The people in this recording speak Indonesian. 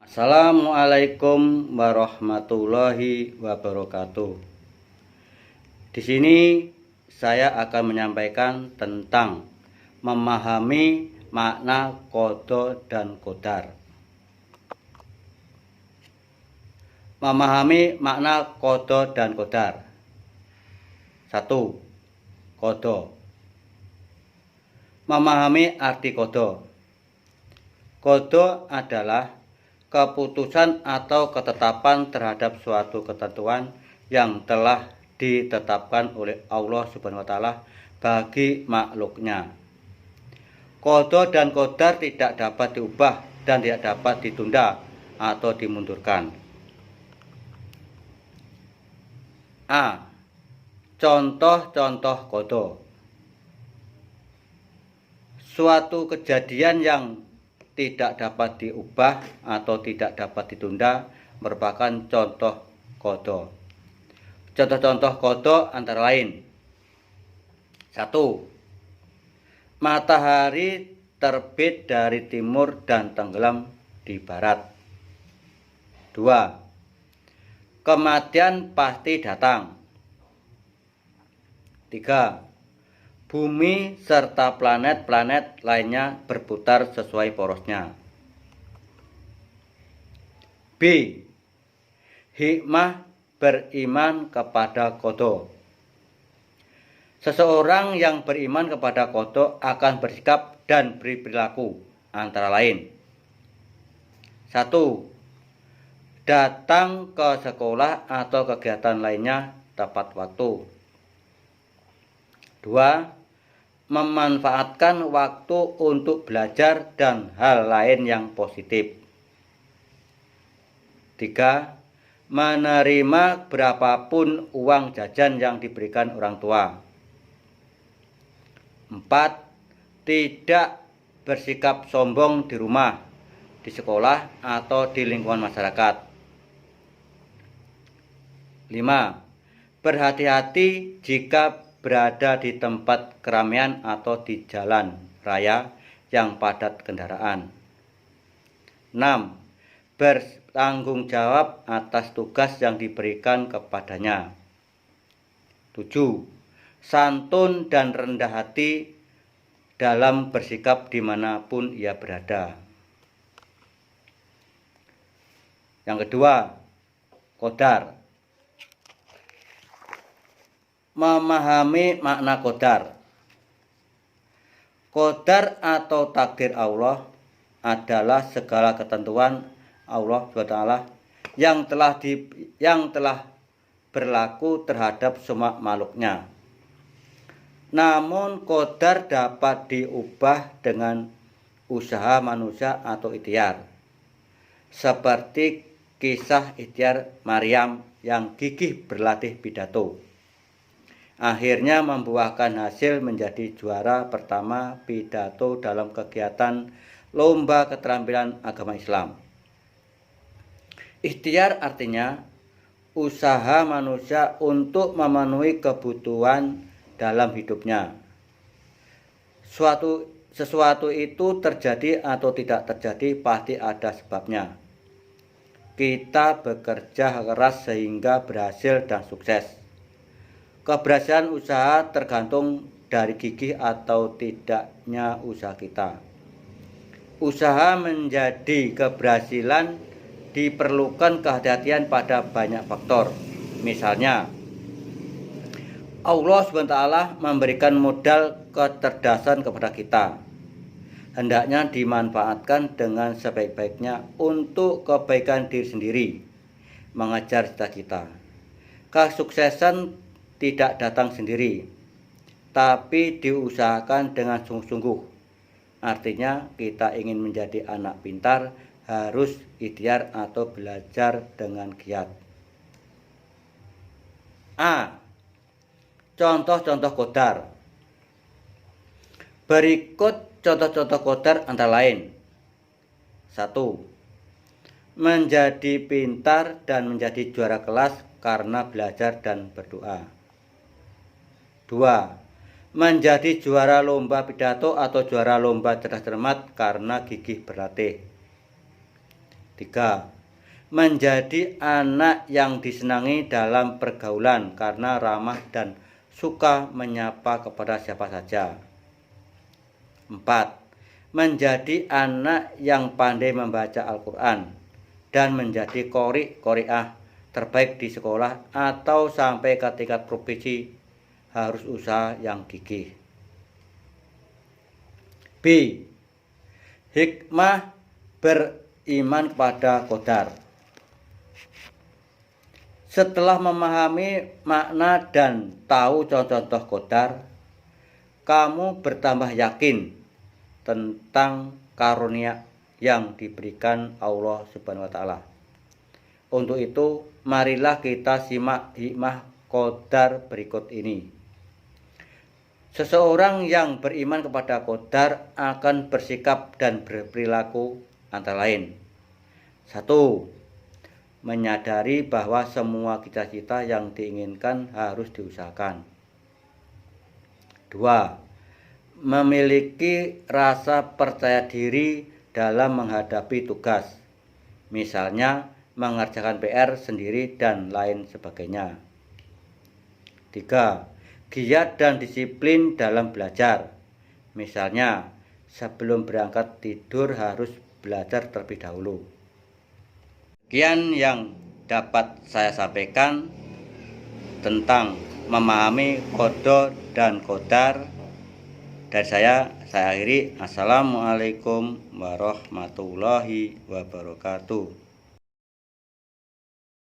Assalamualaikum warahmatullahi wabarakatuh. Di sini saya akan menyampaikan tentang memahami makna qada dan qadar. Memahami makna qada dan qadar. 1. Qada. Memahami arti qada. Qada adalah keputusan atau ketetapan terhadap suatu ketentuan yang telah ditetapkan oleh Allah Subhanahu wa taala bagi makhluknya. Qada dan qadar tidak dapat diubah dan tidak dapat ditunda atau dimundurkan. A. Contoh-contoh qada. Suatu kejadian yang tidak dapat diubah atau tidak dapat ditunda merupakan contoh qada. Contoh-contoh qada antara lain: 1. Matahari terbit dari timur dan tenggelam di barat. 2. Kematian pasti datang. 3. Bumi serta planet-planet lainnya berputar sesuai porosnya. B. Hikmah beriman kepada qada. Seseorang yang beriman kepada qada akan bersikap dan berperilaku antara lain: 1. Datang ke sekolah atau kegiatan lainnya tepat waktu. 2. Memanfaatkan waktu untuk belajar dan hal lain yang positif. 3. Menerima berapapun uang jajan yang diberikan orang tua. 4. Tidak bersikap sombong di rumah, di sekolah, atau di lingkungan masyarakat. 5. Berhati-hati jika berada di tempat keramaian atau di jalan raya yang padat kendaraan. 6. Bertanggung jawab atas tugas yang diberikan kepadanya. 7. Santun dan rendah hati dalam bersikap dimanapun ia berada. Yang kedua, qadar. Memahami makna qadar. Qadar atau takdir Allah adalah segala ketentuan Allah SWT yang telah berlaku terhadap semua makhluknya. Namun qadar dapat diubah dengan usaha manusia atau ikhtiar. Seperti kisah ikhtiar Maryam yang gigih berlatih pidato, akhirnya membuahkan hasil menjadi juara pertama pidato dalam kegiatan lomba keterampilan agama Islam. Ikhtiar artinya usaha manusia untuk memenuhi kebutuhan dalam hidupnya. Sesuatu itu terjadi atau tidak terjadi pasti ada sebabnya. Kita bekerja keras sehingga berhasil dan sukses. Keberhasilan usaha tergantung dari gigih atau tidaknya usaha kita. Usaha menjadi keberhasilan diperlukan kehati-hatian pada banyak faktor. Misalnya, Allah SWT memberikan modal kecerdasan kepada kita. Hendaknya dimanfaatkan dengan sebaik-baiknya untuk kebaikan diri sendiri, mengejar cita-cita. Kesuksesan tidak datang sendiri, tapi diusahakan dengan sungguh-sungguh. Artinya kita ingin menjadi anak pintar, harus ikhtiar atau belajar dengan giat. A. Contoh-contoh qadar. Berikut contoh-contoh qadar antara lain: 1. Menjadi pintar dan menjadi juara kelas karena belajar dan berdoa. 2. Menjadi juara lomba pidato atau juara lomba cerdas cermat karena gigih berlatih. 3. Menjadi anak yang disenangi dalam pergaulan karena ramah dan suka menyapa kepada siapa saja. 4. Menjadi anak yang pandai membaca Al-Quran dan menjadi qori-qoriah terbaik di sekolah atau sampai ke tingkat provinsi, harus usaha yang gigih. B. Hikmah beriman kepada qadar. Setelah memahami makna dan tahu contoh-contoh qadar, kamu bertambah yakin tentang karunia yang diberikan Allah Subhanahu wa Ta'ala. Untuk itu, marilah kita simak hikmah qadar berikut ini. Seseorang yang beriman kepada qadar akan bersikap dan berperilaku antara lain. 1. Menyadari bahwa semua cita-cita yang diinginkan harus diusahakan. 2. Memiliki rasa percaya diri dalam menghadapi tugas, misalnya mengerjakan PR sendiri dan lain sebagainya. 3. Giat dan disiplin dalam belajar, misalnya sebelum berangkat tidur harus belajar terlebih dahulu. Sekian yang dapat saya sampaikan tentang memahami qada dan qadar. Dari saya akhiri. Assalamualaikum warahmatullahi wabarakatuh.